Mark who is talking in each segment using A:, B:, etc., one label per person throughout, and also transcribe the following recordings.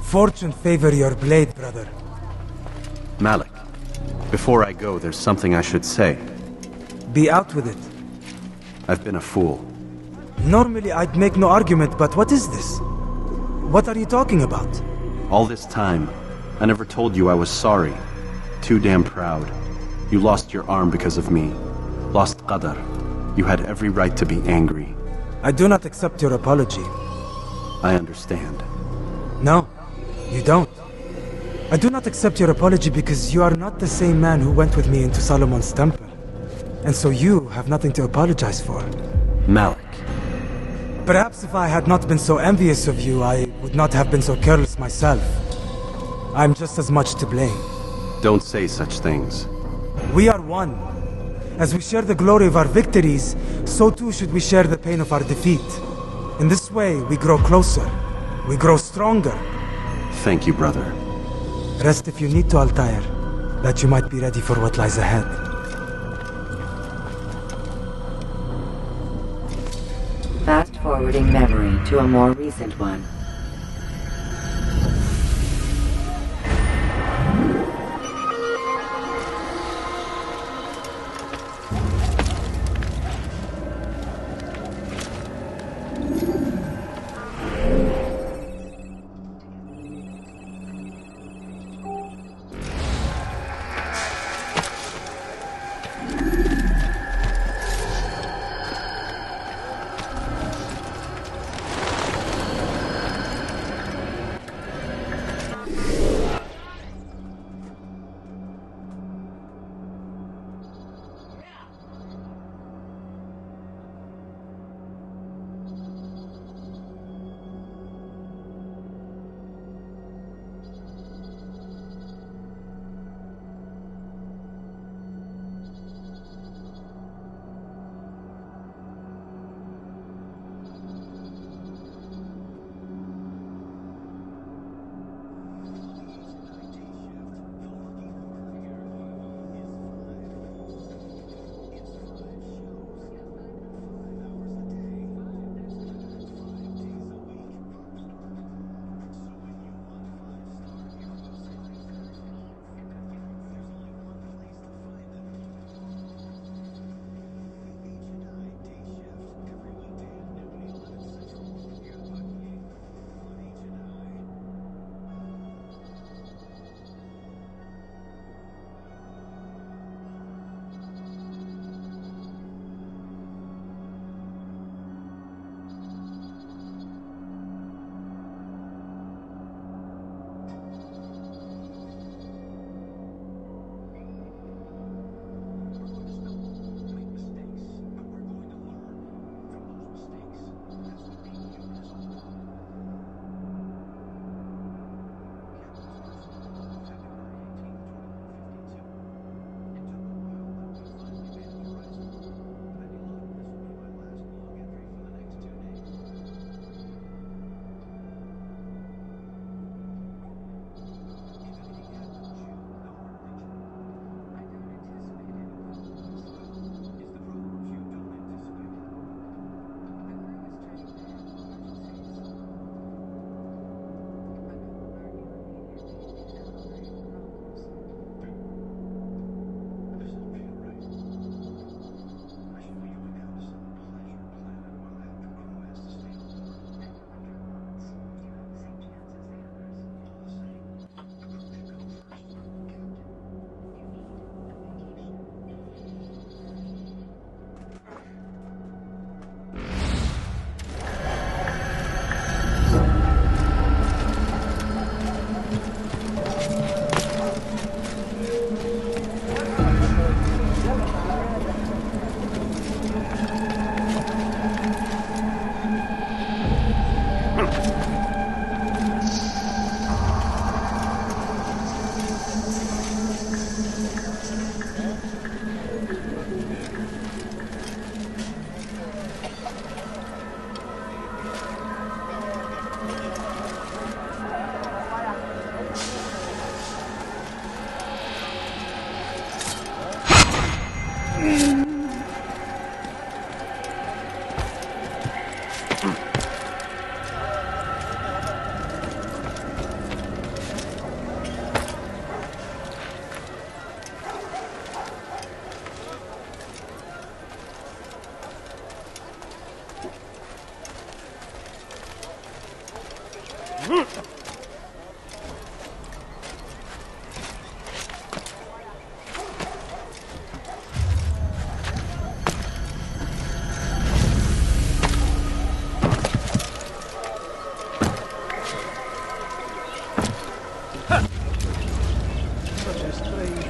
A: Fortune favor your blade, brother.
B: Malik, before I go, there's something I should say.
A: Be out with it.
B: I've been a fool.
A: Normally I'd make no argument, but what is this? What are you talking about?
B: All this time, I never told you I was sorry. Too damn proud. You lost your arm because of me. Lost Qadar. You had every right to be angry.
A: I do not accept your apology.
B: I understand.
A: No, you don't. I do not accept your apology because you are not the same man who went with me into Solomon's temple. And so you have nothing to apologize for.
B: Malik.
A: Perhaps if I had not been so envious of you, I would not have been so careless myself. I'm just as much to blame.
B: Don't say such things.
A: We are one. As we share the glory of our victories, so too should we share the pain of our defeat. In this way, we grow closer. We grow stronger.
B: Thank you, brother.
A: Rest if you need to, Altair, that you might be ready for what lies ahead.
C: Fast-forwarding memory to a more recent one.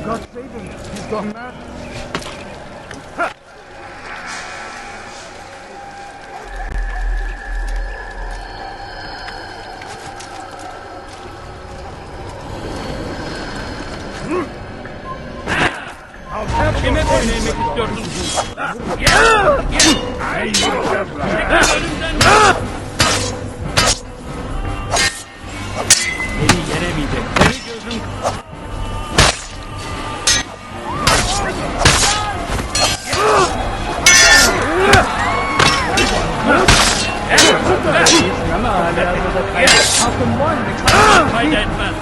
A: God save him. He's gone mad.
D: Kime boyun eğmek istiyorsunuz? Beni yenemeyecek. Seni gözüm... Ama hala hazırda kaydetmez.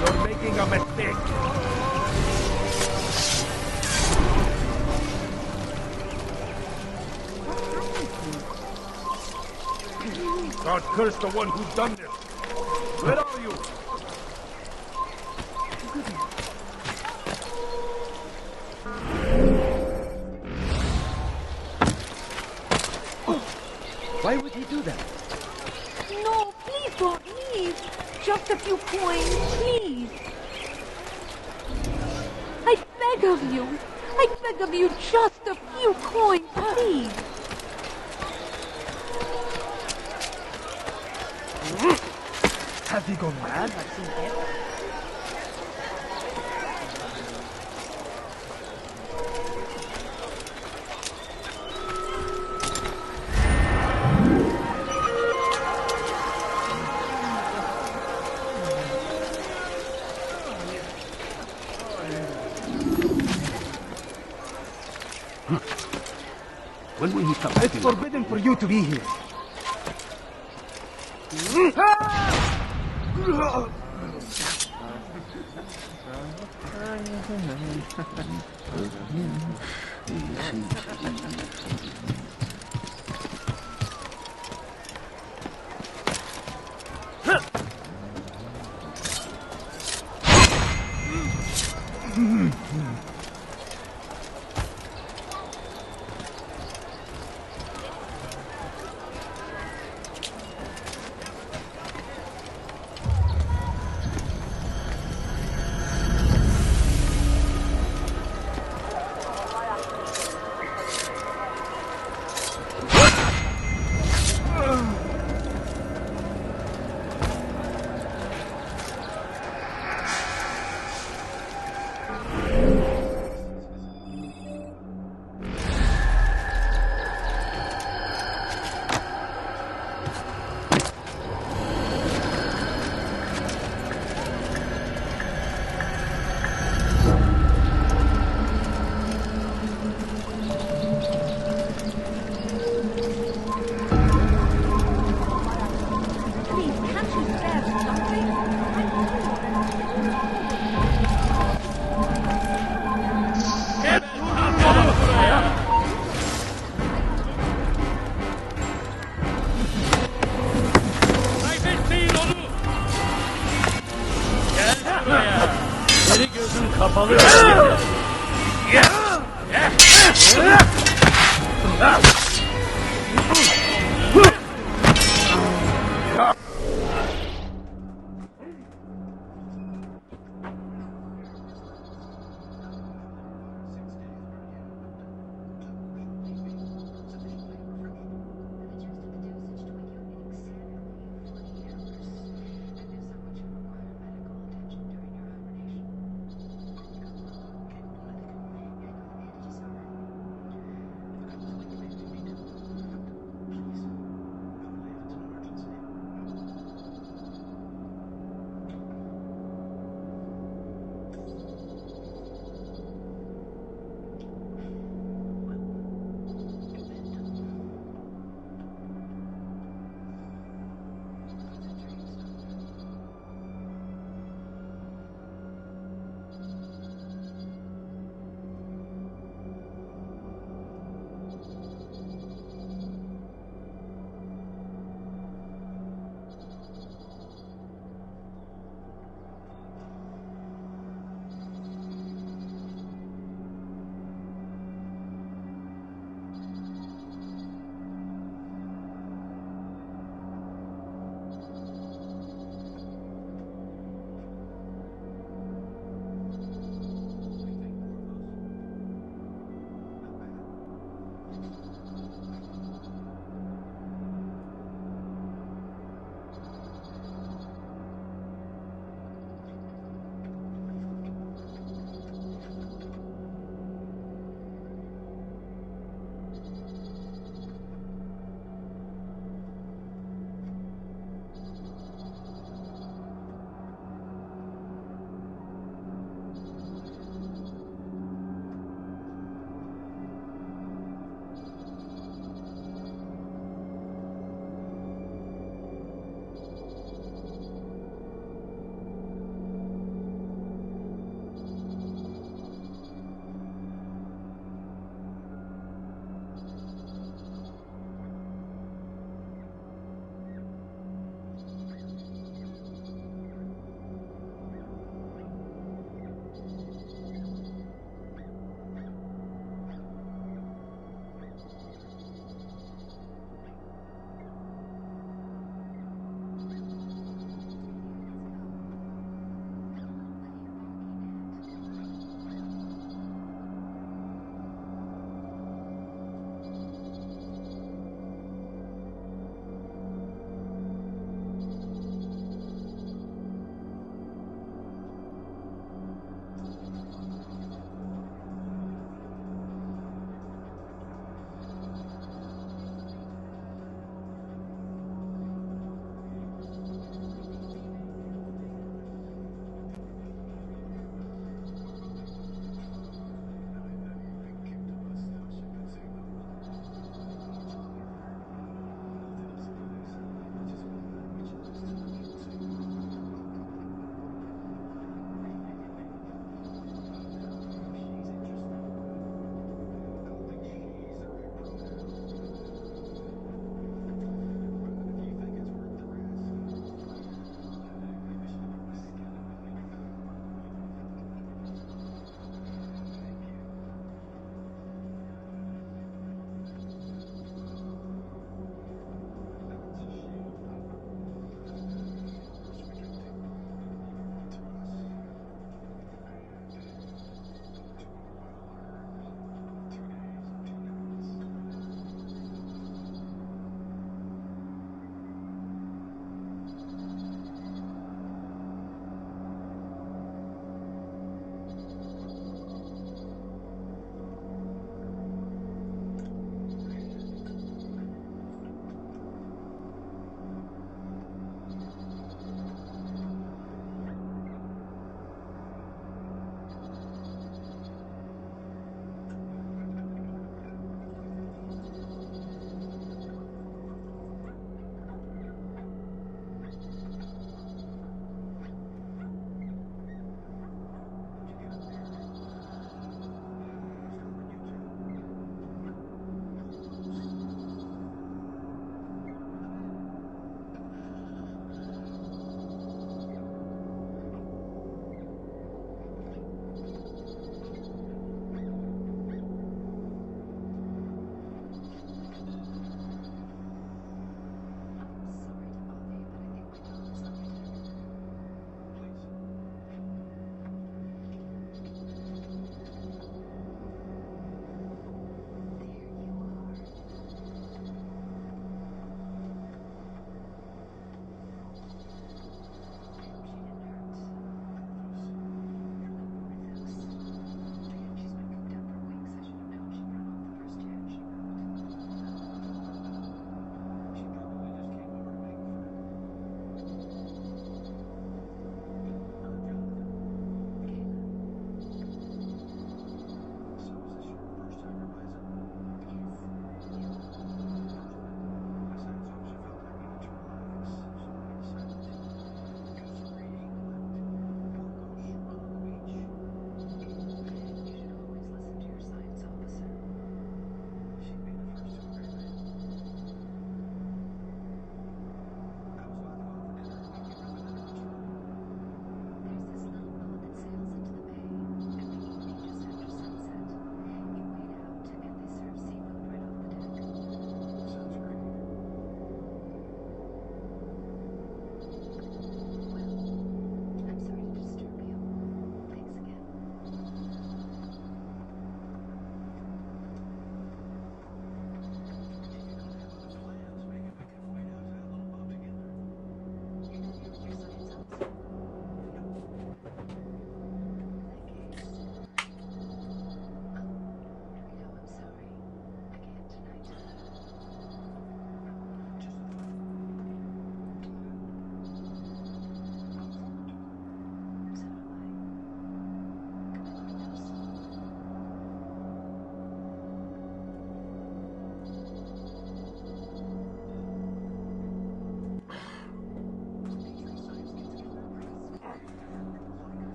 D: You're making a mistake. God curse the one who's done this. Where are you? Why would he do that?
E: No, please don't leave. Just a few coins, please. I beg of you. I beg of you, just a few coins, please.
A: Has he gone mad?
B: When will he come?
A: It's forbidden for you to be here.
D: kapalı.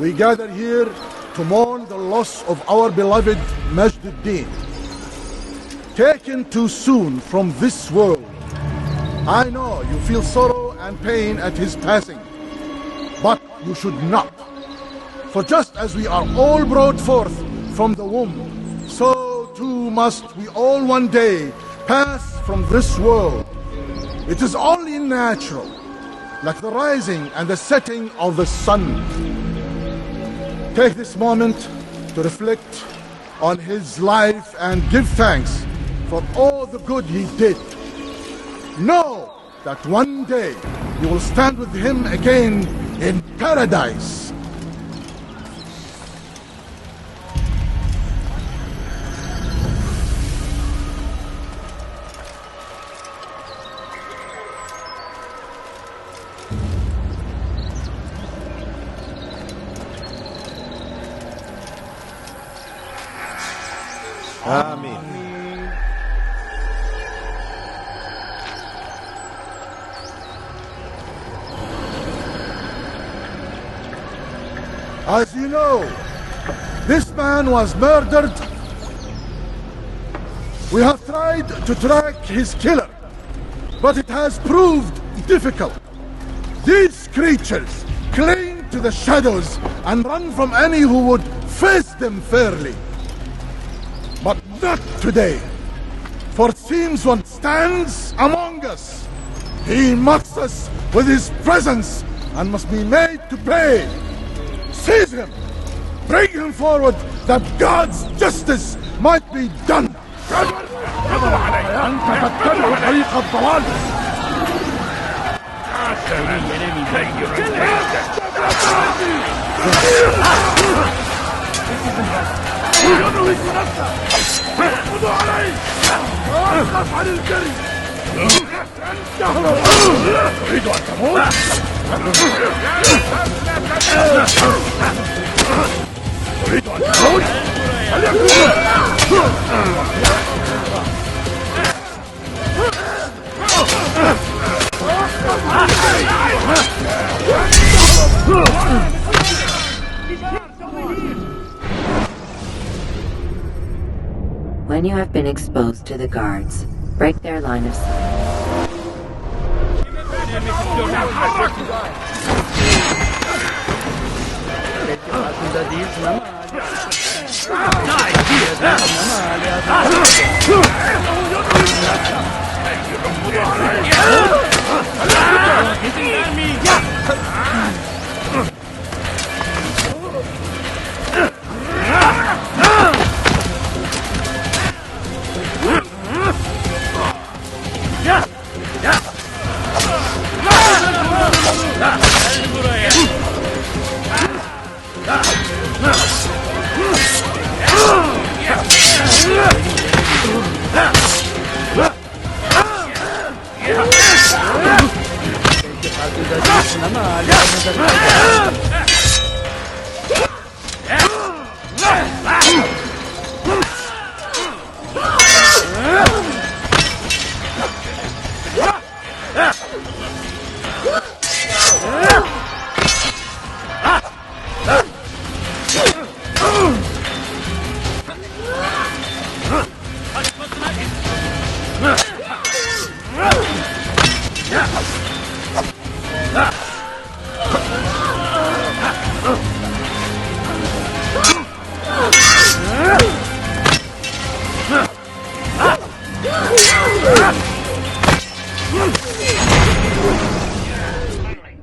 F: We gather here to mourn the loss of our beloved Majduddin, taken too soon from this world. I know you feel sorrow and pain at his passing, but you should not. For just as we are all brought forth from the womb, so too must we all one day pass from this world. It is only natural, like the rising and the setting of the sun. Take this moment to reflect on his life and give thanks for all the good he did. Know that one day you will stand with him again in paradise.
G: Amen.
F: As you know, this man was murdered. We have tried to track his killer, but it has proved difficult. These creatures cling to the shadows and run from any who would face them fairly. But not today, for it seems one stands among us. He mocks us with his presence and must be made to pay. Seize him! Bring him forward that God's justice might be done!
D: تريد أن تموت؟ تريد أن تموت؟
C: When you have been exposed to the guards, break their line of sight.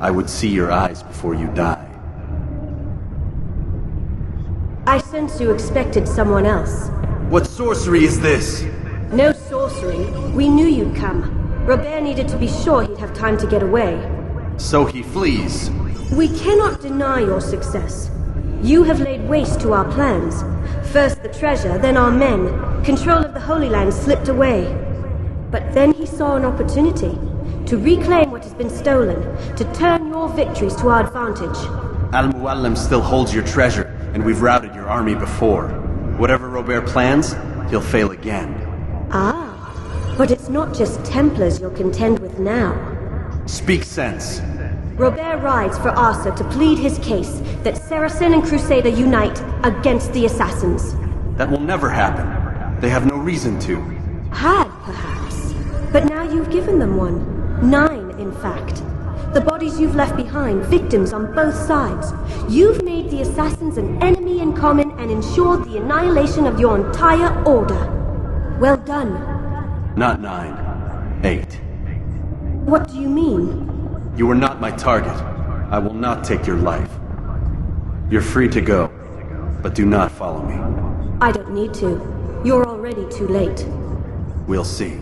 B: I would see your eyes before you die.
G: I sense you expected someone else.
B: What sorcery is this?
G: No sorcery. We knew you'd come. Robert needed to be sure he'd have time to get away.
B: So he flees.
G: We cannot deny your success. You have laid waste to our plans. First the treasure, then our men. Control of the Holy Land slipped away. But then he saw an opportunity to reclaim what has been stolen, to turn your victories to our advantage.
B: Al-Mualim still holds your treasure, and we've routed your army before. Whatever Robert plans, he'll fail again.
G: Ah, but it's not just Templars you'll contend with now.
B: Speak sense.
G: Robert rides for Asa to plead his case that Saracen and Crusader unite against the Assassins.
B: That will never happen. They have no reason to.
G: Had, perhaps. But now you've given them one. 9, in fact. The bodies you've left behind, victims on both sides. You've made the Assassins an enemy in common and ensured the annihilation of your entire order. Well done.
B: Not 9. 8.
G: What do you mean?
B: You are not my target. I will not take your life. You're free to go, but do not follow me.
G: I don't need to. You're already too late.
B: We'll see.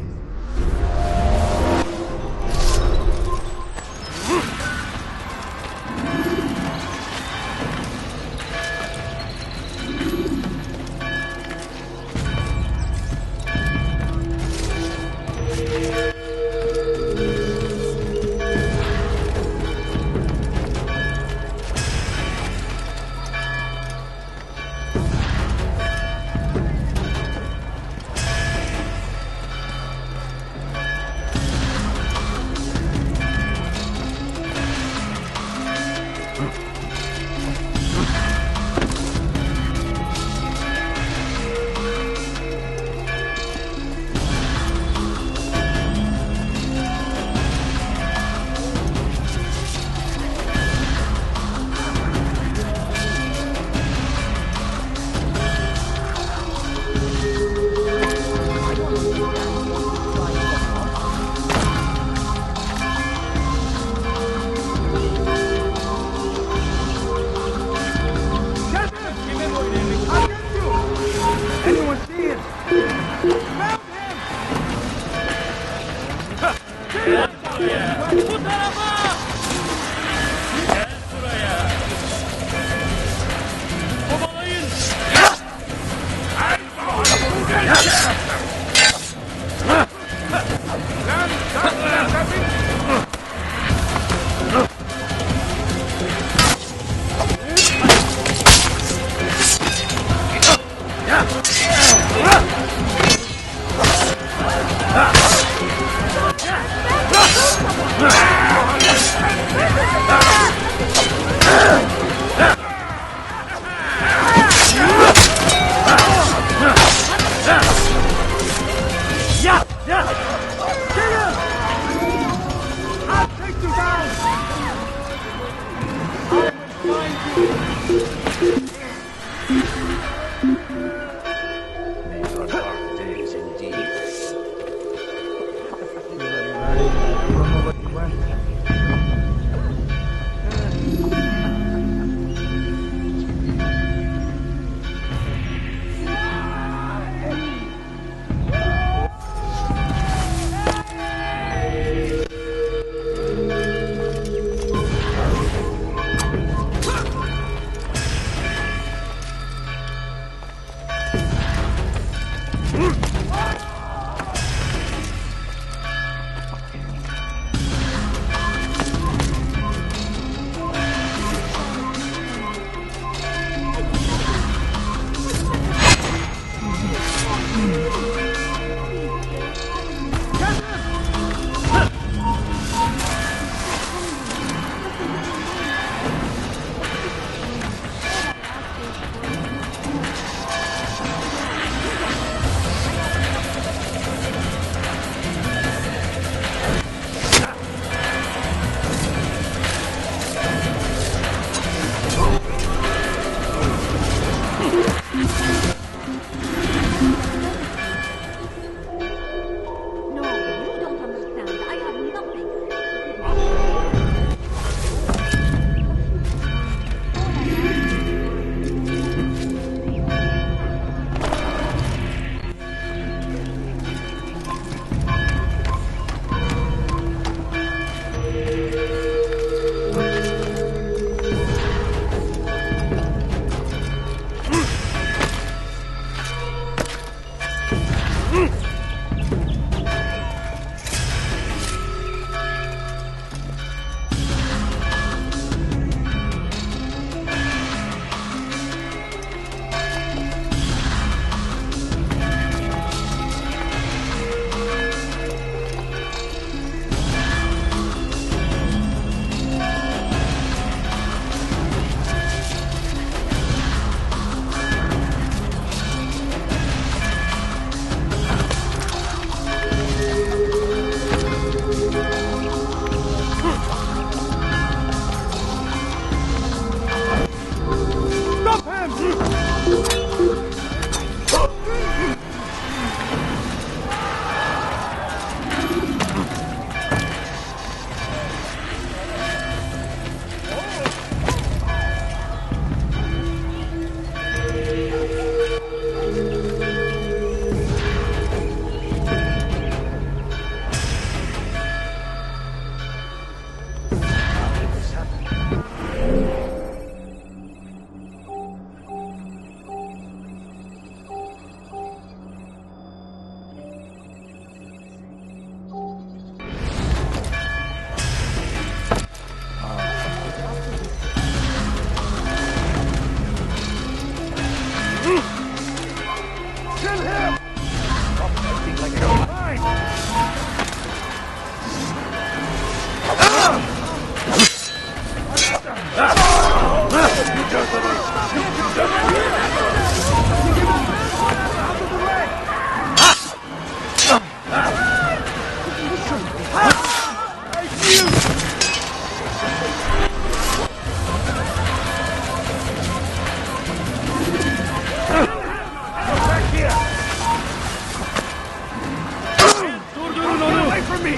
D: for me!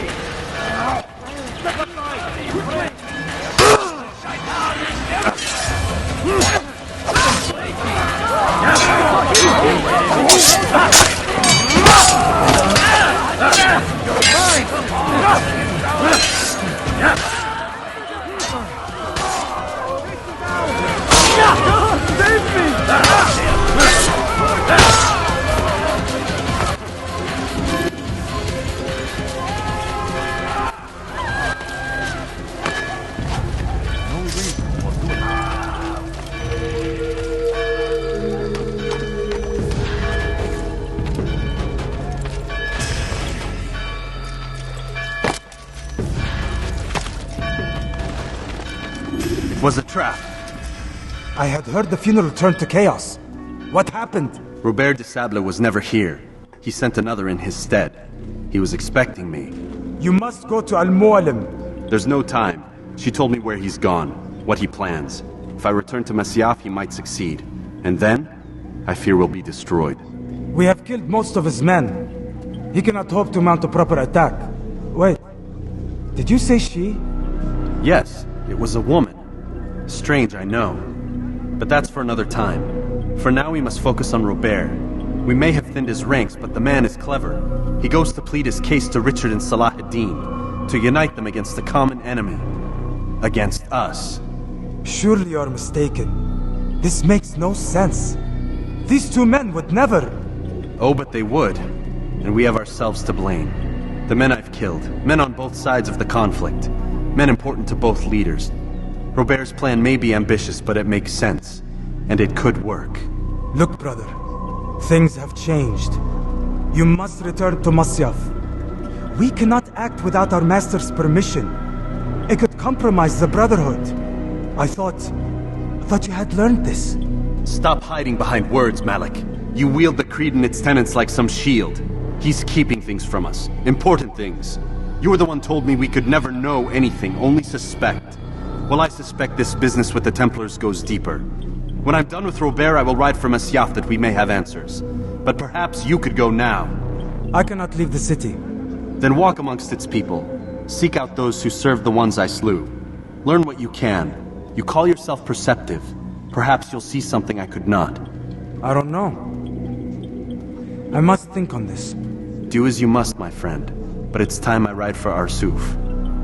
D: Step aside!
B: It was a trap.
A: I had heard the funeral turned to chaos. What happened?
B: Robert de Sable was never here. He sent another in his stead. He was expecting me.
A: You must go to Al-Mualim.
B: There's no time. She told me where he's gone, what he plans. If I return to Masyaf, he might succeed. And then, I fear we'll be destroyed.
A: We have killed most of his men. He cannot hope to mount a proper attack. Wait, did you say she?
B: Yes, it was a woman. Strange, I know. But that's for another time. For now, we must focus on Robert. We may have thinned his ranks, but the man is clever. He goes to plead his case to Richard and Salah ad-Din, to unite them against the common enemy. Against us.
A: Surely you're mistaken. This makes no sense. These two men would never...
B: Oh, but they would. And we have ourselves to blame. The men I've killed, men on both sides of the conflict, men important to both leaders. Robert's plan may be ambitious, but it makes sense. And it could work.
A: Look, brother. Things have changed. You must return to Masyaf. We cannot act without our master's permission. It could compromise the Brotherhood. I thought you had learned this.
B: Stop hiding behind words, Malik. You wield the creed and its tenets like some shield. He's keeping things from us. Important things. You were the one told me we could never know anything, only suspect. Well, I suspect this business with the Templars goes deeper. When I'm done with Robert, I will ride for Masyaf that we may have answers. But perhaps you could go now.
A: I cannot leave the city.
B: Then walk amongst its people. Seek out those who served the ones I slew. Learn what you can. You call yourself perceptive. Perhaps you'll see something I could not.
A: I don't know. I must think on this.
B: Do as you must, my friend. But it's time I ride for Arsuf.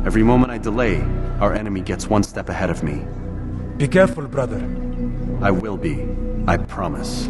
B: Every moment I delay, our enemy gets one step ahead of me.
A: Be careful, brother.
B: I will be. I promise.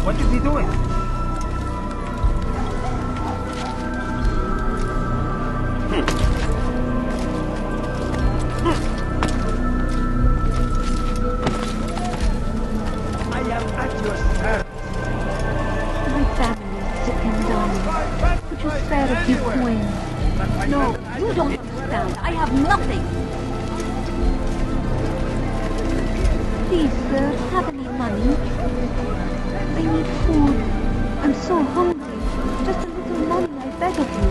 A: What is he doing?
D: I am at your service.
E: My family is sick and dying. Could you spare a few coins? No, you don't understand. I have nothing. Please, sir, have any money? I need food. I'm so hungry. Just a little money, I beg of you.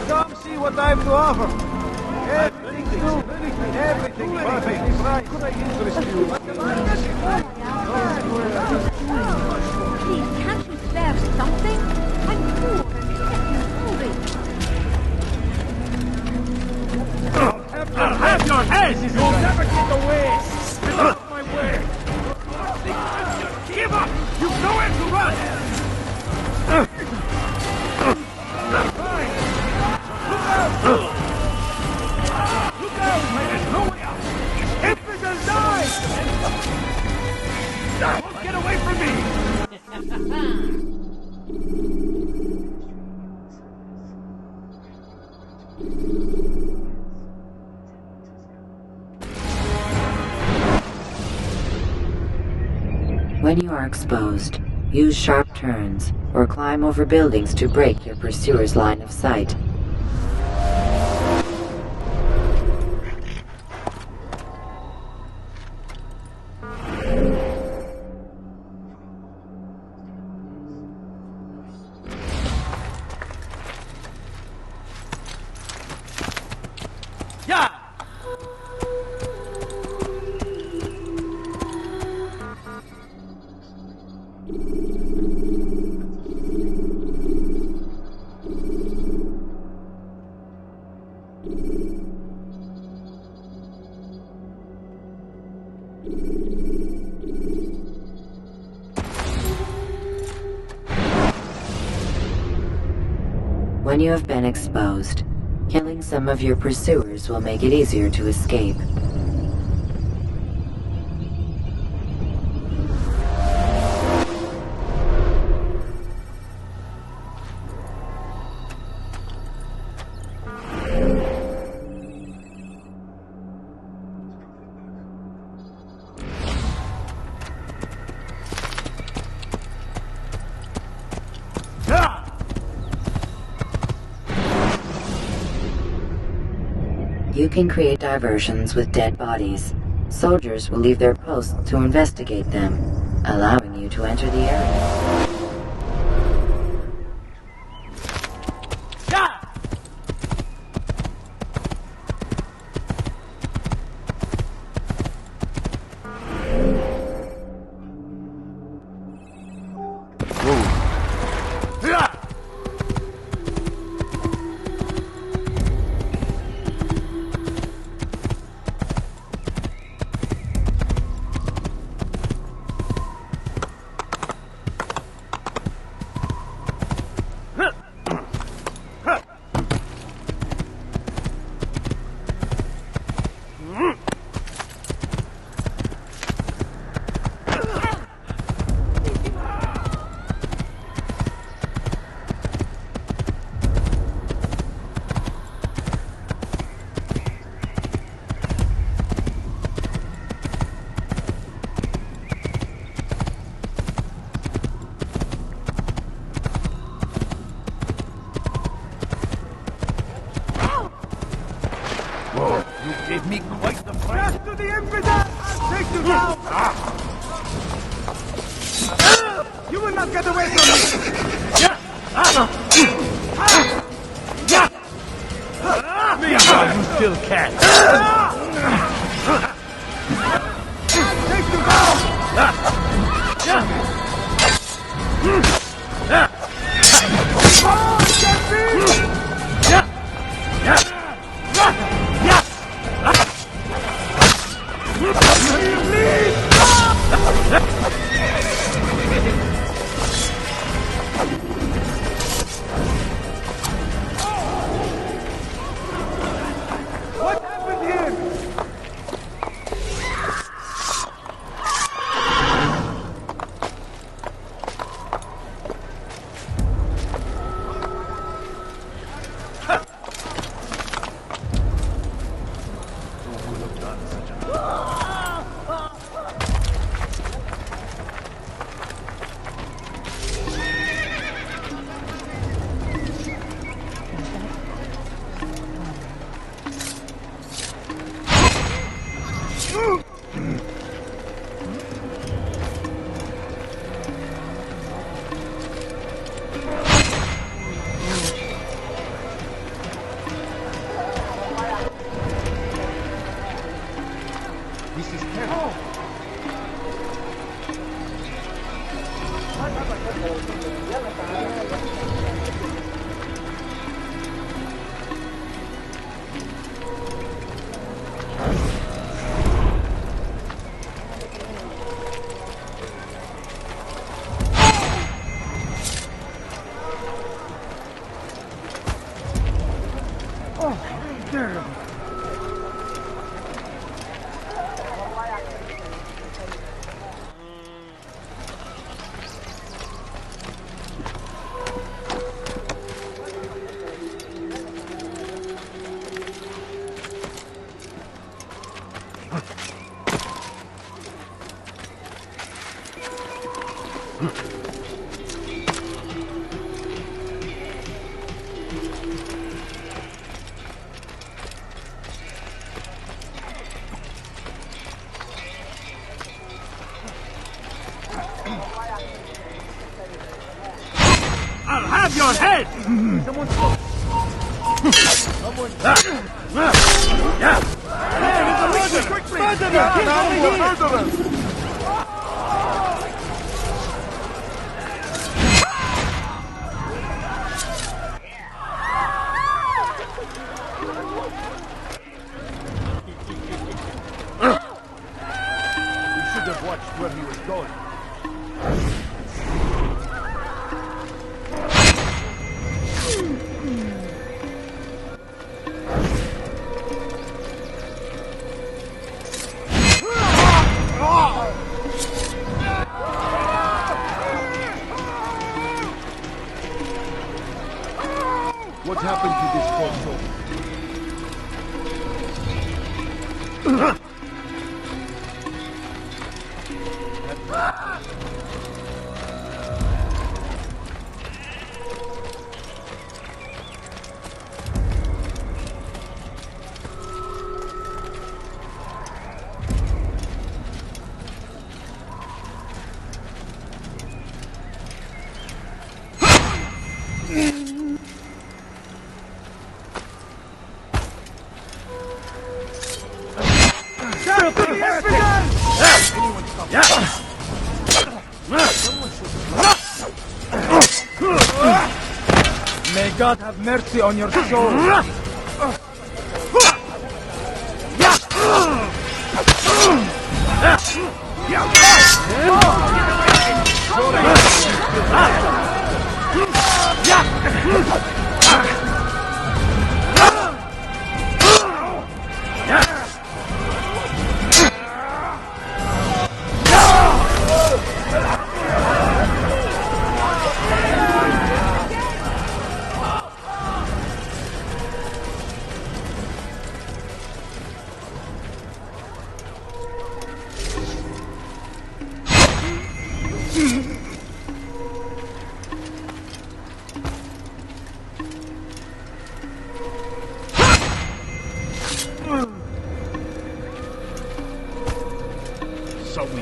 D: Come see what I have to offer. Everything perfect. Could I interest you?
E: Please, can't you spare something? I'm poor and hungry.
D: I'll have your head! You'll never get away! Get out of my way! Give up! You've nowhere to run! Fine! Look out! Look out! There's no way out! If it will die! Don't get away from me!
C: When you are exposed, use sharp turns or climb over buildings to break your pursuer's line of sight. When you have been exposed, killing some of your pursuers will make it easier to escape. You can create diversions with dead bodies. Soldiers will leave their posts to investigate them, allowing you to enter the area.
D: Gave me quite the fright. Death to the infidel! I'll take you down! You will not get away from me! Meanwhile, you still can. I'll take you down! Oh, get me! What happened? have your head!
F: Where he was going. What happened to this poor soul?
A: May God have mercy on your soul.
D: So we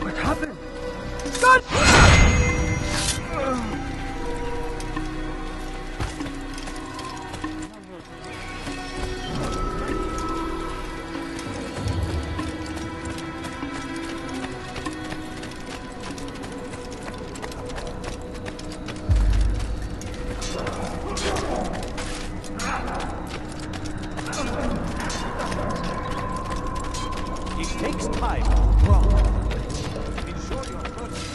D: What happened? God! It takes time. Ensure your purpose.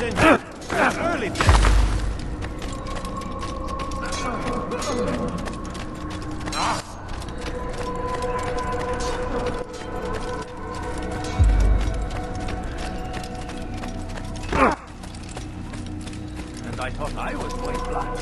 D: Early and I thought I was going blind.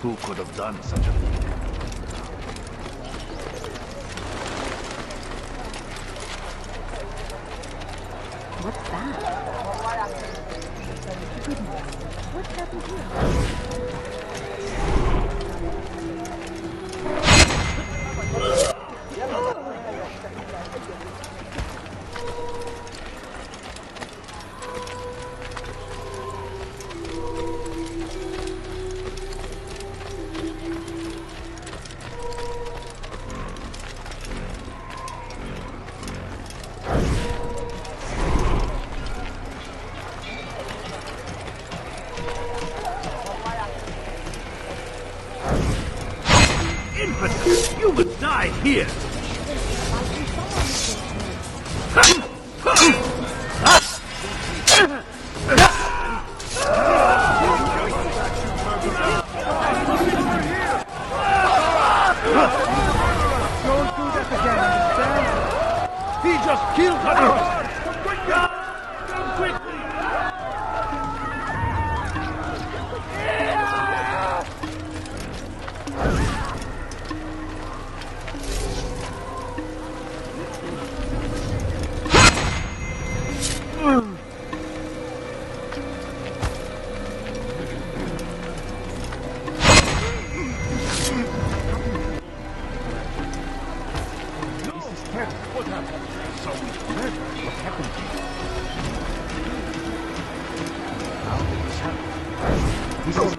D: Who could have done such a thing?
E: What's that? Goodness, what's happened here?
D: Infant, you would die here! Don't do that again, understand? He just killed her! Come quickly! What happened? So what happened to you? How did this happen? This is...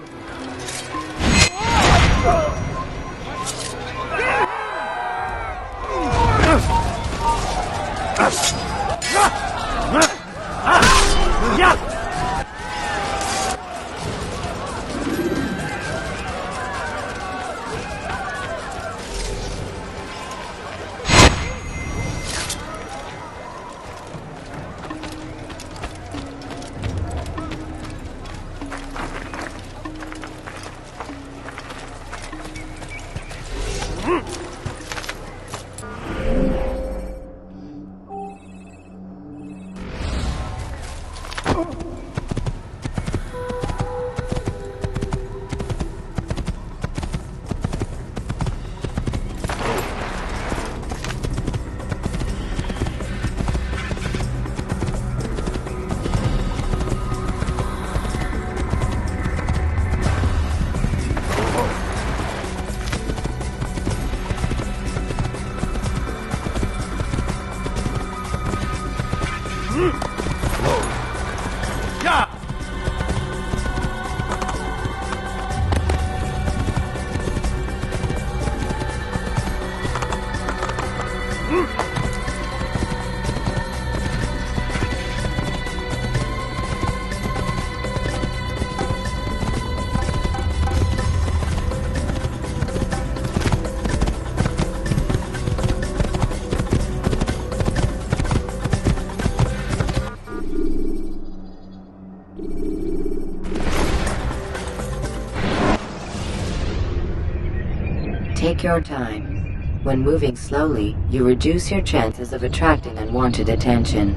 C: Take your time. When moving slowly, you reduce your chances of attracting unwanted attention.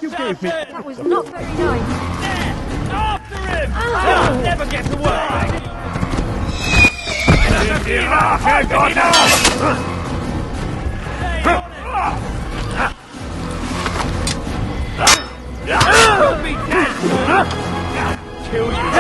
D: You gave me...
E: That was not very nice.
D: After him! He'll never get away! Kill you,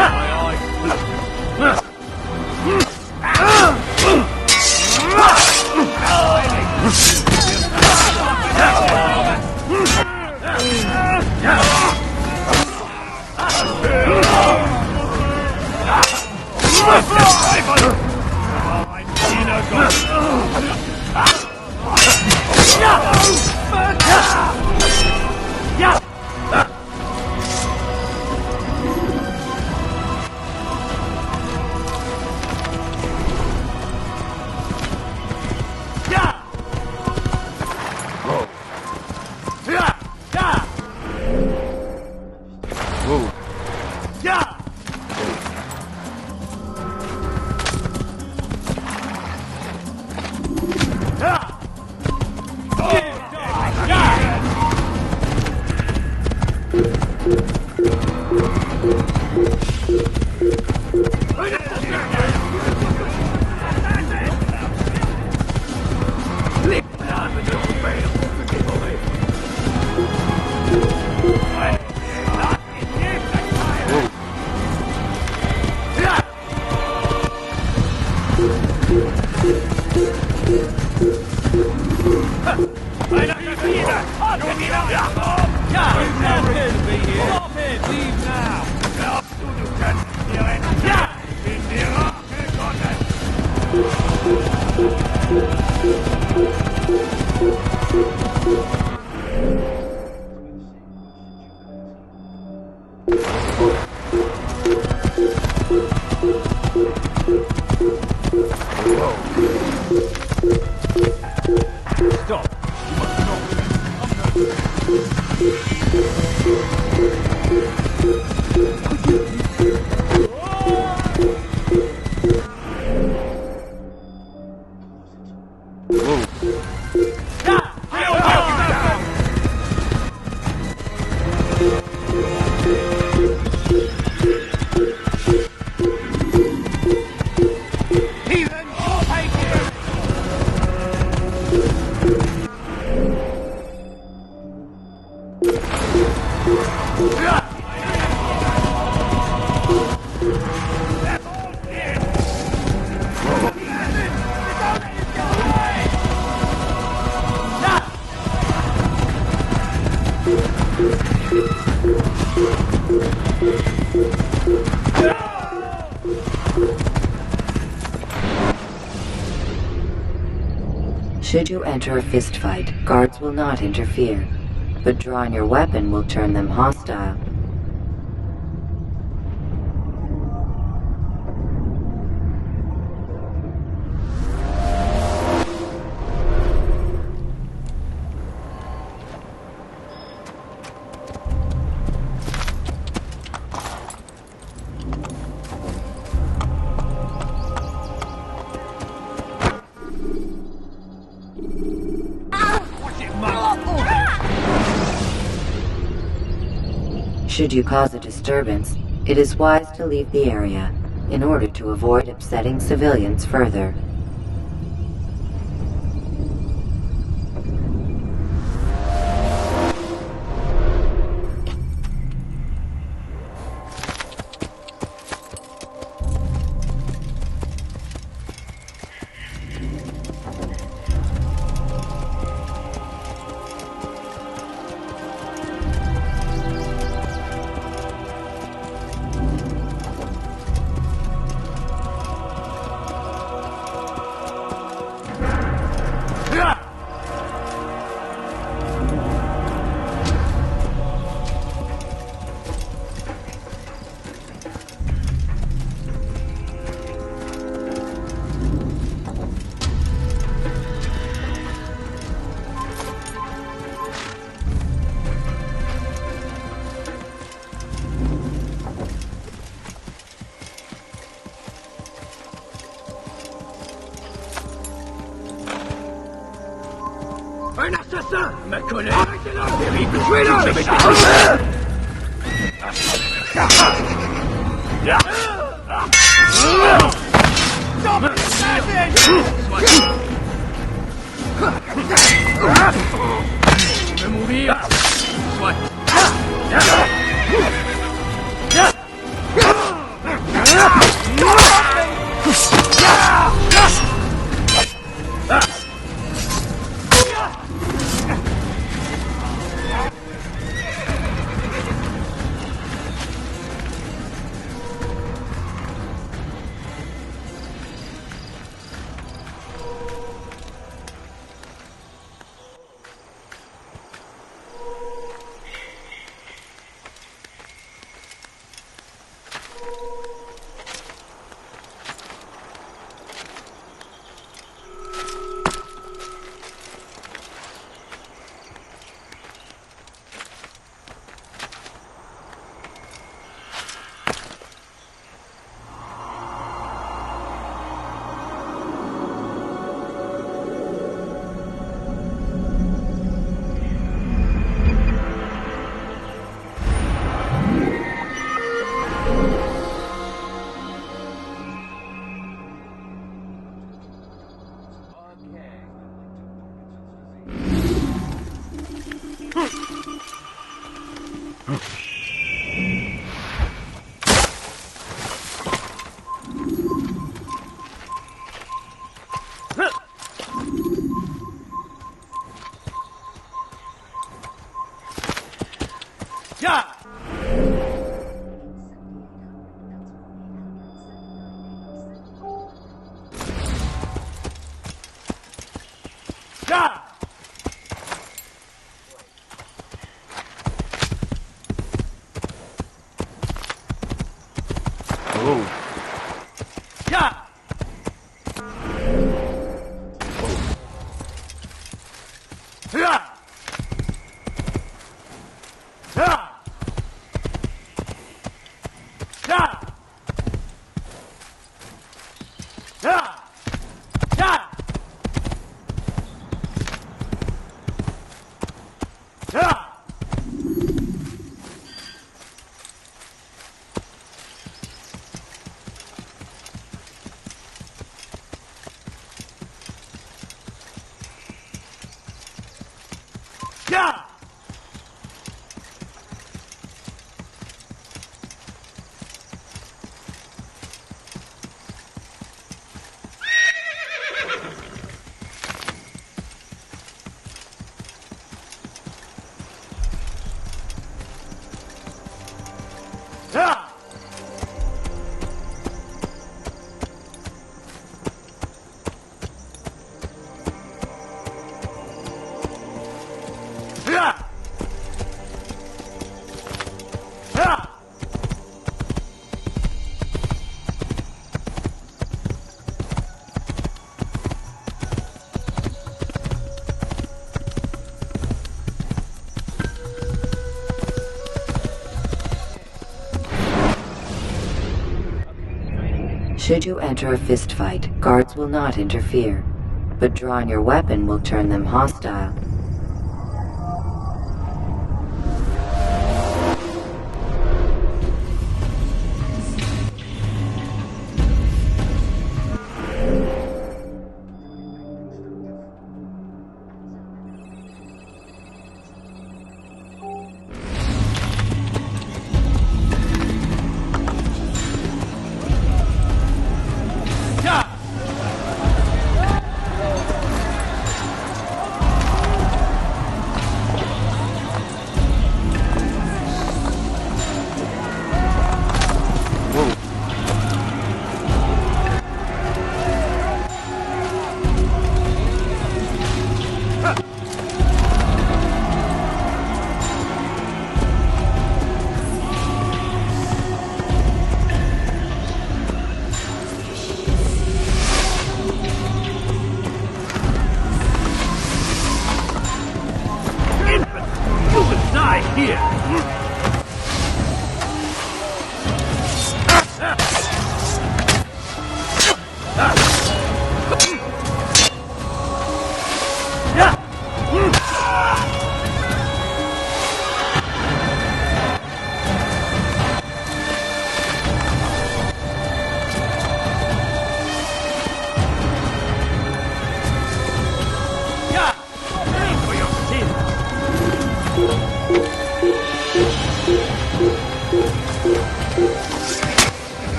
C: Should you enter a fistfight, guards will not interfere, but drawing your weapon will turn them hostile. Should you cause a disturbance, it is wise to leave the area in order to avoid upsetting civilians further.
D: Un assassin! Me connais! Arrêtez-le! Je vais mourir! Soit!
C: Should you enter a fistfight, guards will not interfere, but drawing your weapon will turn them hostile.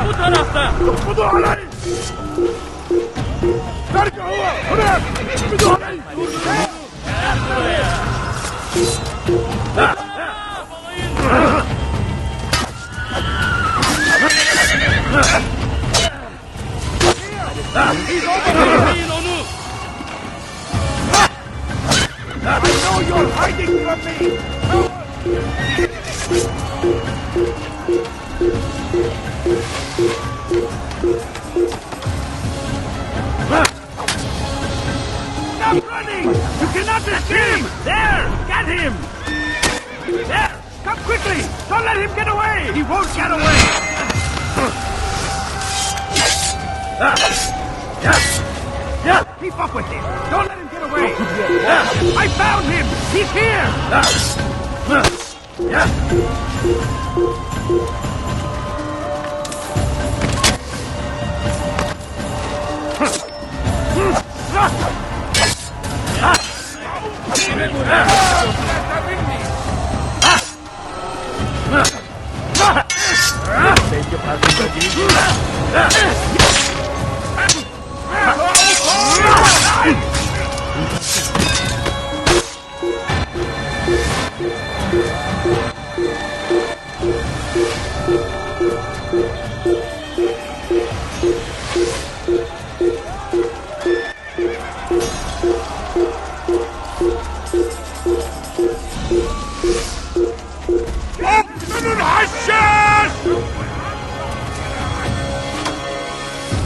D: Bu tarafta! I know you're hiding from me! Stop running! You cannot escape! There! Get him! There! Come quickly! Don't let him get away! He won't get away! Keep up with him! Don't let him get away! I found him! He's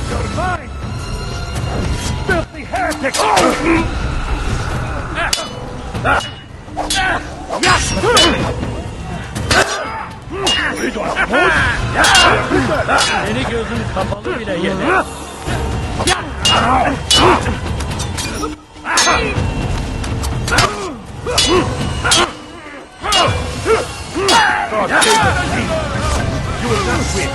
D: You're mine! Filthy heretic!
H: Seni gözün kapalı bile yener.
D: You will not win!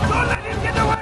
D: Don't let him get away!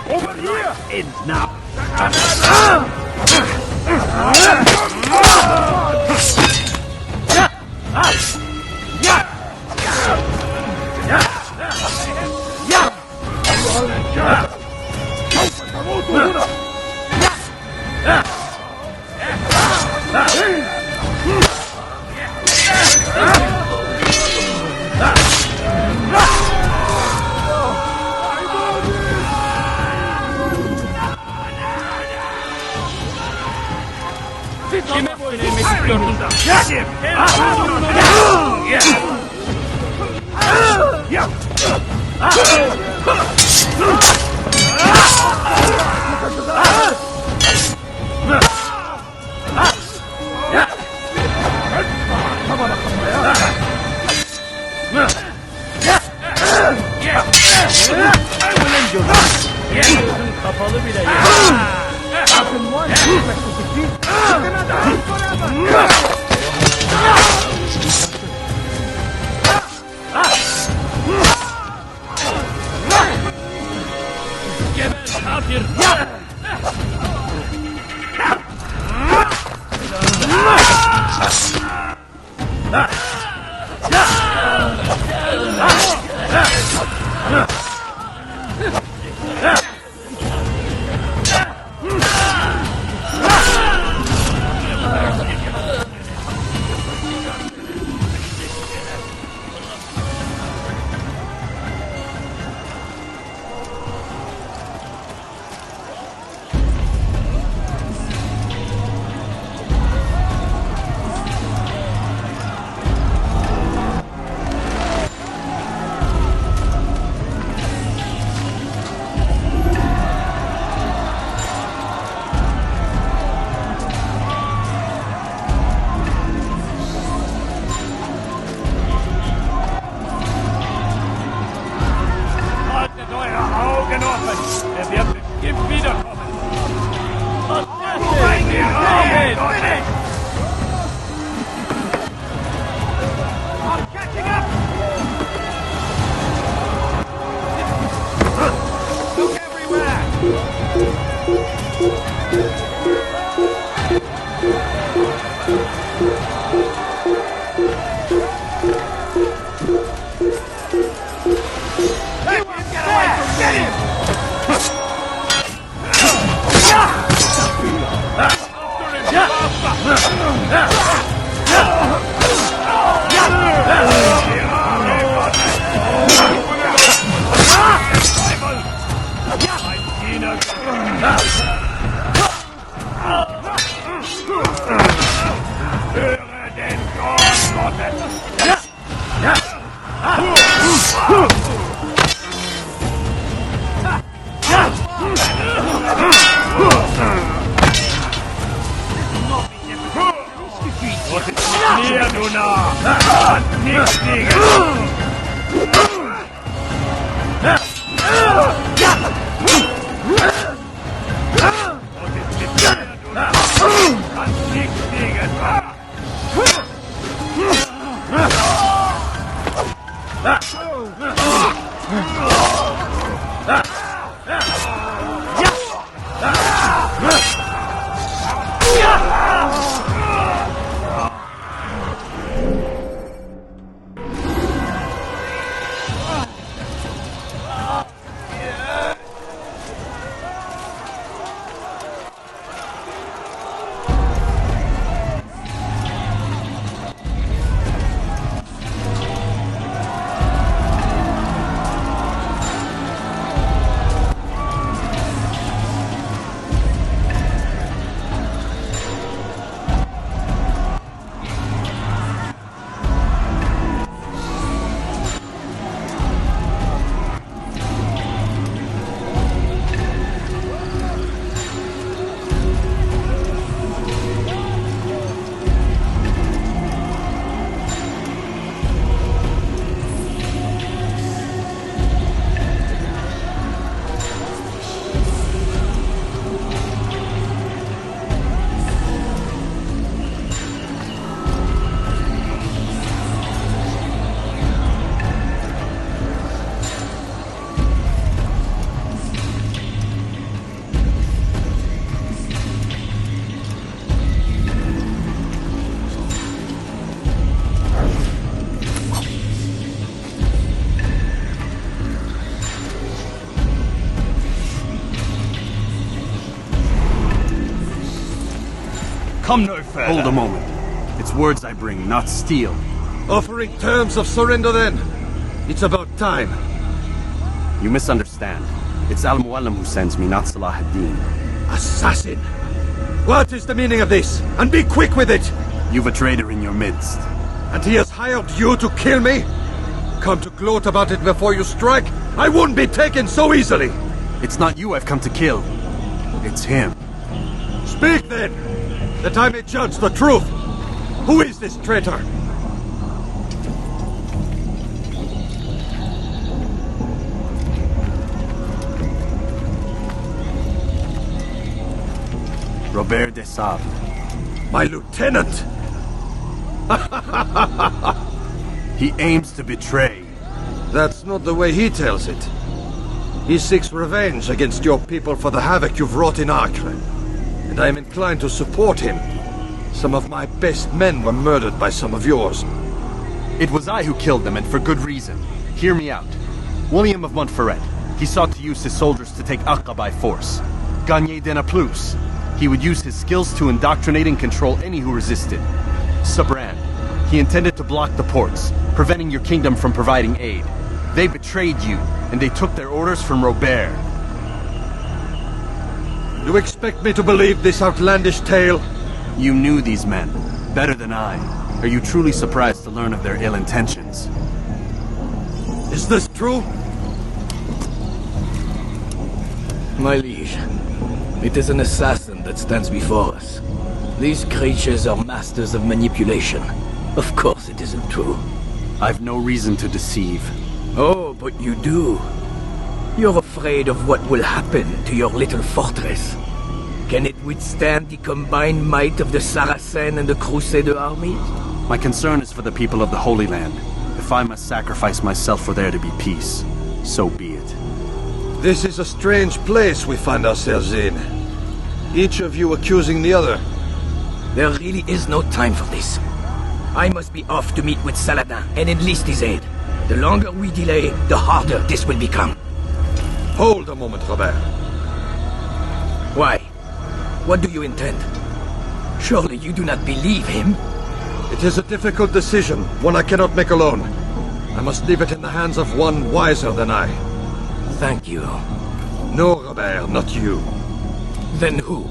D: Over here! Ends now!
H: Kime boyun eğmek istiyorsun?
D: Get him! Yeah!
H: Gözün kapalı bile yeter. Geber kafir. Haltet eure Augen offen! Er wird bestimmt wiederkommen! Was ist denn? I'm catching up! Look everywhere! Let him get away from get him! Höre den Gott Gottes! Was ist mit mir, du Narr? Nicht liegen! Was ist mit dir, du Narr? Kannst nicht liegen!
A: Come no further.
B: Hold a moment. It's words I bring, not steel.
I: Offering terms of surrender then. It's about time.
B: You misunderstand. It's Al-Mualim who sends me, not Salah ad-Din.
I: Assassin! What is the meaning of this? And be quick with it!
B: You've a traitor in your midst.
I: And he has hired you to kill me? Come to gloat about it before you strike? I won't be taken so easily!
B: It's not you I've come to kill. It's him.
I: Speak then! That I may judge the truth! Who is this traitor?
B: Robert de Sable.
I: My lieutenant!
B: He aims to betray.
I: That's not the way he tells it. He seeks revenge against your people for the havoc you've wrought in Acre. And I am inclined to support him. Some of my best men were murdered by some of yours.
B: It was I who killed them, and for good reason. Hear me out. William of Montferrat. He sought to use his soldiers to take Acre by force. Gagné de Naplouse. He would use his skills to indoctrinate and control any who resisted. Sabran. He intended to block the ports, preventing your kingdom from providing aid. They betrayed you, and they took their orders from Robert.
I: You expect me to believe this outlandish tale?
B: You knew these men, better than I. Are you truly surprised to learn of their ill intentions?
I: Is this true?
J: My liege, it is an assassin that stands before us. These creatures are masters of manipulation. Of course it isn't true.
B: I've no reason to deceive.
J: Oh, but you do. You're afraid of what will happen to your little fortress. Can it withstand the combined might of the Saracen and the Crusader armies?
B: My concern is for the people of the Holy Land. If I must sacrifice myself for there to be peace, so be it.
I: This is a strange place we find ourselves in. Each of you accusing the other.
J: There really is no time for this. I must be off to meet with Saladin and enlist his aid. The longer we delay, the harder this will become.
I: Hold a moment, Robert.
J: Why? What do you intend? Surely you do not believe him?
I: It is a difficult decision, one I cannot make alone. I must leave it in the hands of one wiser than I.
J: Thank you.
I: No, Robert, not you.
J: Then who?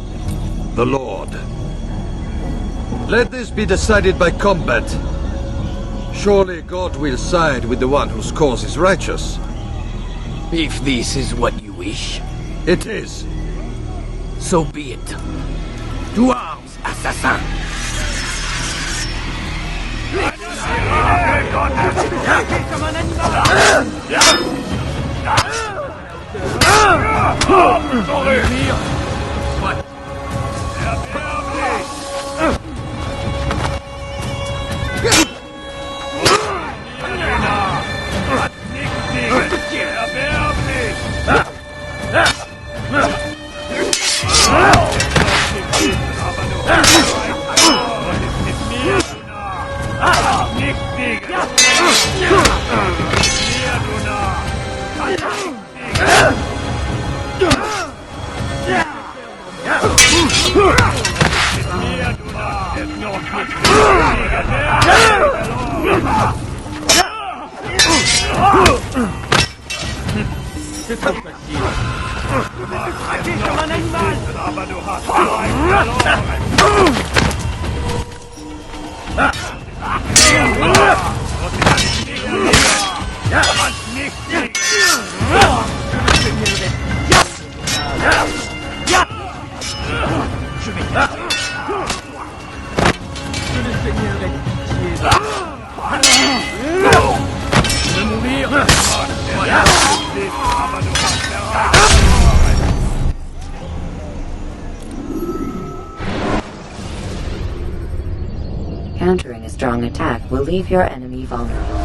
I: The Lord. Let this be decided by combat. Surely God will side with the one whose cause is righteous.
J: If this is what you wish.
I: It is.
J: So be it. To arms, assassin!
C: Countering a strong attack will leave your enemy vulnerable.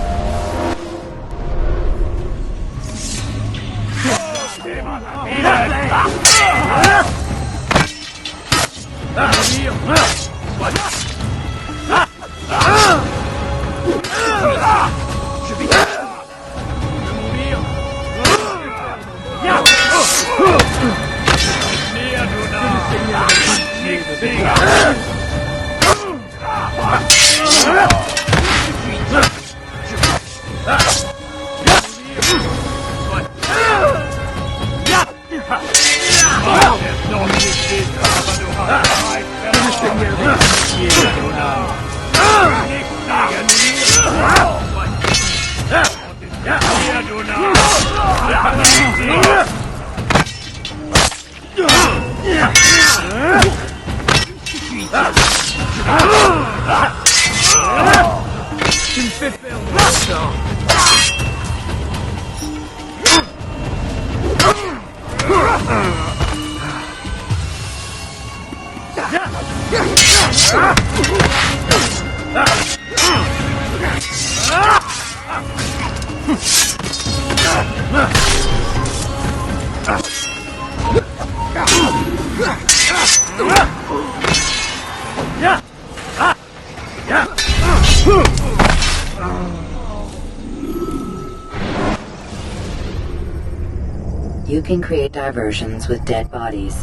C: You can create diversions with dead bodies.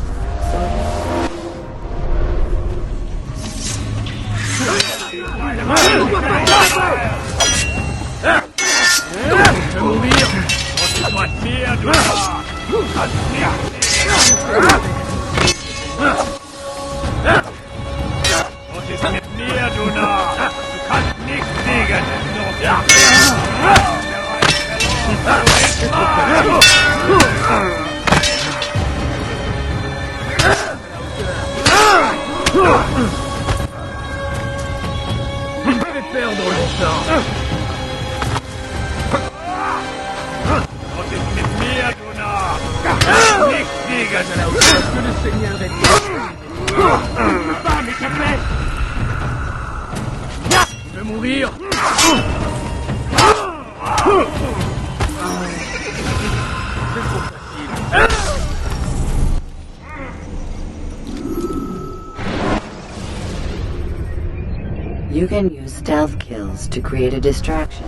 H: Was ist mit mir, du Narr? Du kannst nicht fliegen!
J: Je vais perdre le temps.
H: Was ist mit mir, du Narr? Nicht fliegen!
J: Que le Seigneur est Je veux mourir.
C: You can use stealth kills to create a distraction.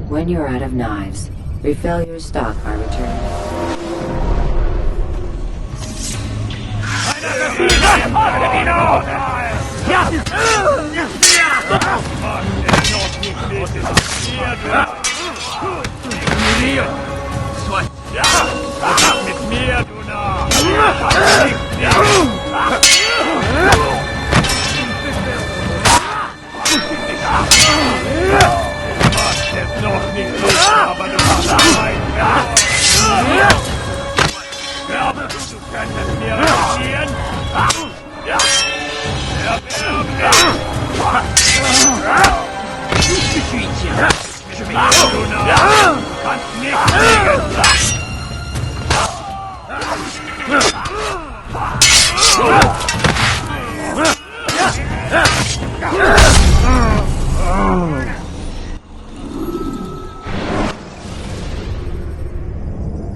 C: When you're out of knives, refill your stock by returning.
J: Soit.
H: Mit mir, du Narr! Es noch nicht so, aber du hast Zeit. Glaubst du, könntest mir reagieren? Je bin hier, du Narr! Du kannst nicht fliegen!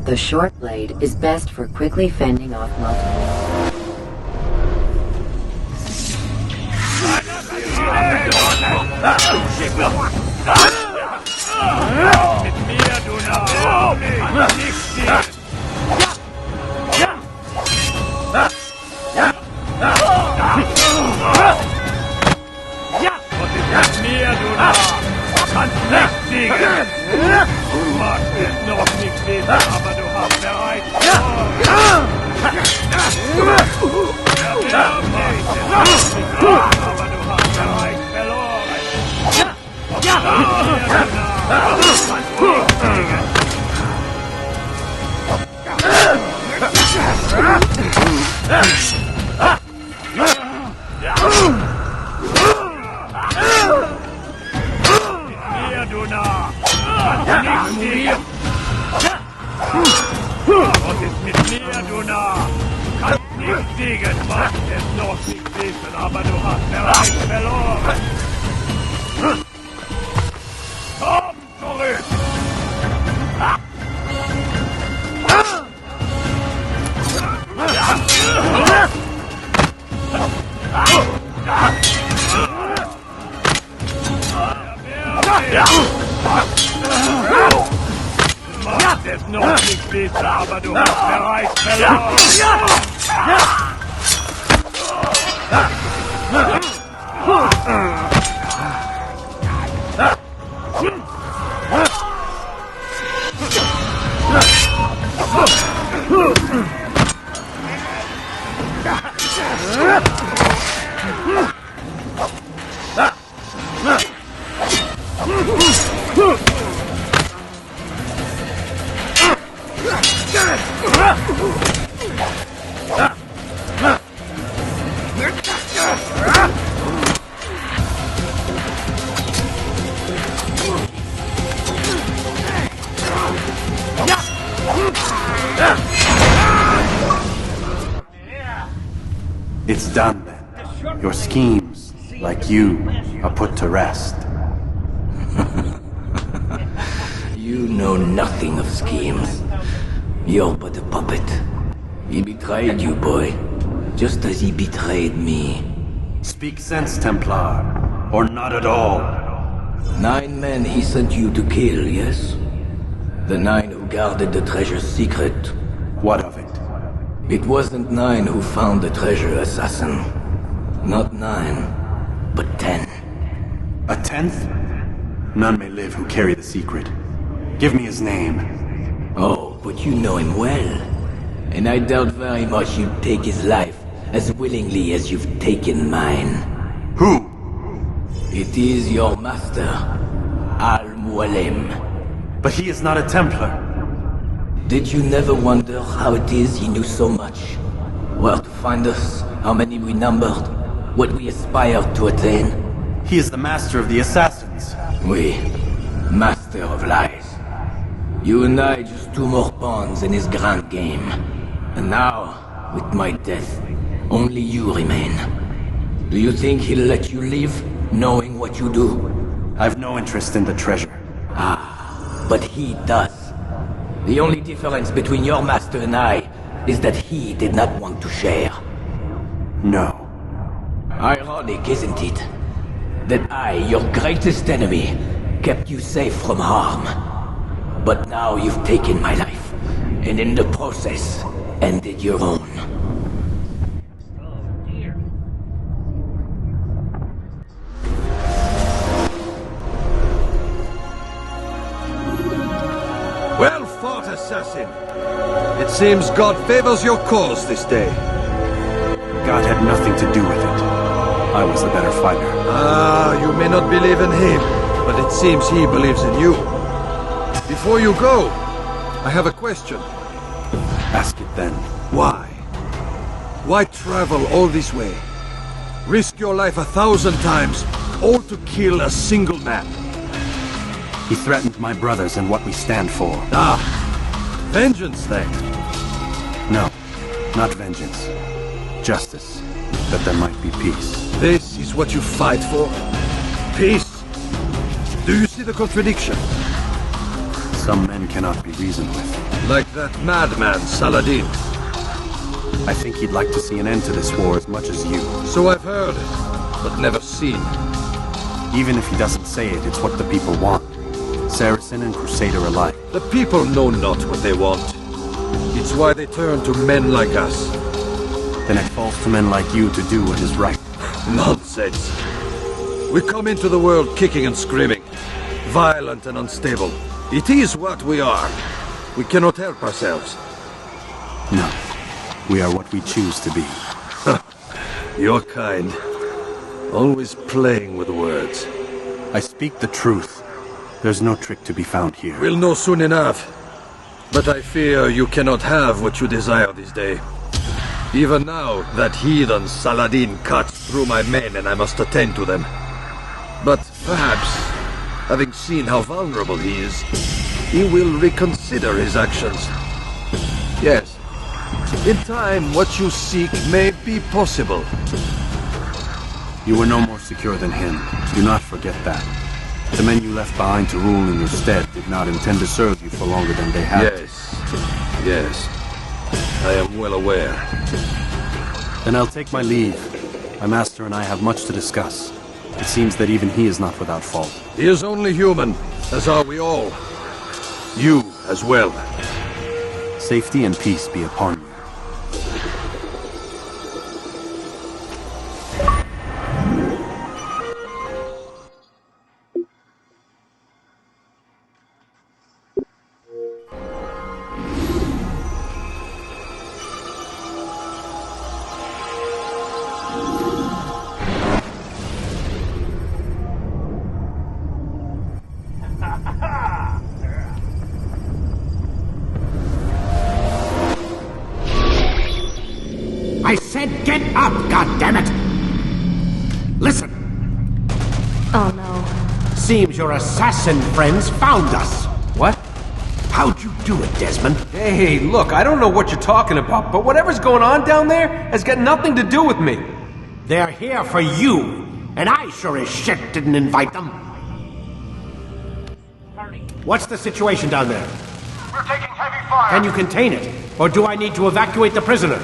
C: The short blade is best for quickly fending off multiple.
H: Mit mir, du Narr! Nicht fliegen! Mit mir, du Narr! Du kannst nicht fliegen! Du magst es noch nicht wissen, aber du hast bereits verloren! Aber du hast bereits verloren! Mit mir, du Narr! Du kannst nicht fliegen! Du Narr! Kannst nicht fliegen! Was ist mit mir, du Narr? Du kannst nicht fliegen, magst es noch nicht wissen, aber du hast bereits verloren! Komm zurück! aber du hast bereits verloren!
B: It's done then. Your schemes, like you, are put to rest.
J: You know nothing of schemes. You're but a puppet. He betrayed you, boy. Just as he betrayed me.
B: Speak sense, Templar. Or not at all.
J: 9 men he sent you to kill, yes? The 9 who guarded the treasure's secret.
B: What of it?
J: It wasn't 9 who found the treasure, assassin. Not 9, but 10.
B: A 10th? None may live who carry the secret. Give me his name.
J: Oh, but you know him well. And I doubt very much you'd take his life as willingly as you've taken mine.
B: Who?
J: It is your master, Al-Mualim.
B: But he is not a Templar.
J: Did you never wonder how it is he knew so much? Where to find us, how many we numbered, what we aspired to attain?
B: He is the master of the assassins.
J: Oui, master of lies. You and I just 2 more pawns in his grand game. And now, with my death, only you remain. Do you think he'll let you live, knowing what you do?
B: I've no interest in the treasure.
J: Ah, but he does. The only difference between your master and I is that he did not want to share.
B: No.
J: Ironic, isn't it? That I, your greatest enemy, kept you safe from harm. But now you've taken my life, and in the process, ended your own.
I: Well fought, assassin. It seems God favors your cause this day.
B: God had nothing to do with it. I was the better fighter.
I: Ah, you may not believe in him, but it seems he believes in you. Before you go, I have a question.
B: Ask it then.
I: Why? Why travel all this way? Risk your life 1,000 times, all to kill a single man.
B: He threatened my brothers and what we stand for.
I: Ah, vengeance then.
B: No, not vengeance. Justice, that there might be peace.
I: This is what you fight for? Peace? Do you see the contradiction?
B: Some men cannot be reasoned with.
I: Like that madman, Saladin.
B: I think he'd like to see an end to this war as much as you.
I: So I've heard, but never seen.
B: Even if he doesn't say it, it's what the people want. Saracen and Crusader alike.
I: The people know not what they want. It's why they turn to men like us.
B: Then it falls to men like you to do what is right.
I: Nonsense. We come into the world kicking and screaming, violent and unstable. It is what we are. We cannot help ourselves.
B: No. We are what we choose to be.
I: Your kind. Always playing with words.
B: I speak the truth. There's no trick to be found here.
I: We'll know soon enough. But I fear you cannot have what you desire this day. Even now, that heathen Saladin cuts through my men and I must attend to them. But perhaps, having seen how vulnerable he is, he will reconsider his actions. Yes, in time what you seek may be possible.
B: You were no more secure than him. Do not forget that. The men you left behind to rule in your stead did not intend to serve you for longer than they had.
I: Yes. I am well aware.
B: Then I'll take my leave. My master and I have much to discuss. It seems that even he is not without fault.
I: He is only human, as are we all. You as well.
B: Safety and peace be upon you.
D: I said get up, goddammit! Listen!
G: Oh no.
D: Seems your assassin friends found us.
K: What?
D: How'd you do it, Desmond?
K: Hey, look, I don't know what you're talking about, but whatever's going on down there has got nothing to do with me.
D: They're here for you, and I sure as shit didn't invite them. What's the situation down there?
H: We're taking heavy fire.
D: Can you contain it, or do I need to evacuate the prisoner?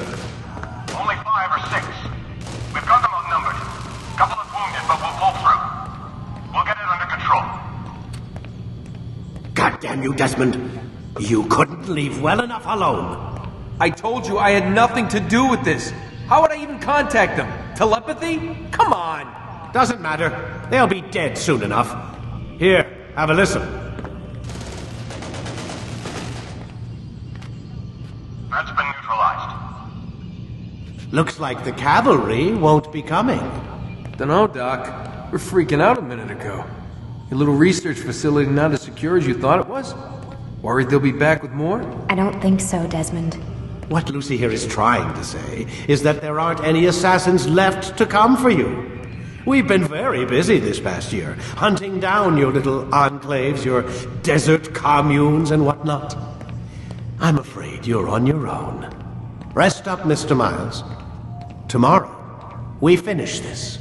H: Only 5 or 6. We've got them outnumbered. Couple of wounded, but we'll pull through. We'll get it under control.
D: God damn you, Desmond. You couldn't leave well enough alone.
K: I told you I had nothing to do with this. How would I even contact them? Telepathy? Come on.
D: Doesn't matter. They'll be dead soon enough. Here, have a listen.
H: That's been neutralized.
D: Looks like the cavalry won't be coming.
K: Dunno, Doc. We're freaking out a minute ago. Your little research facility not as secure as you thought it was? Worried they'll be back with more?
L: I don't think so, Desmond.
D: What Lucy here is trying to say is that there aren't any assassins left to come for you. We've been very busy this past year, hunting down your little enclaves, your desert communes and whatnot. I'm afraid you're on your own. Rest up, Mr. Miles. Tomorrow, we finish this.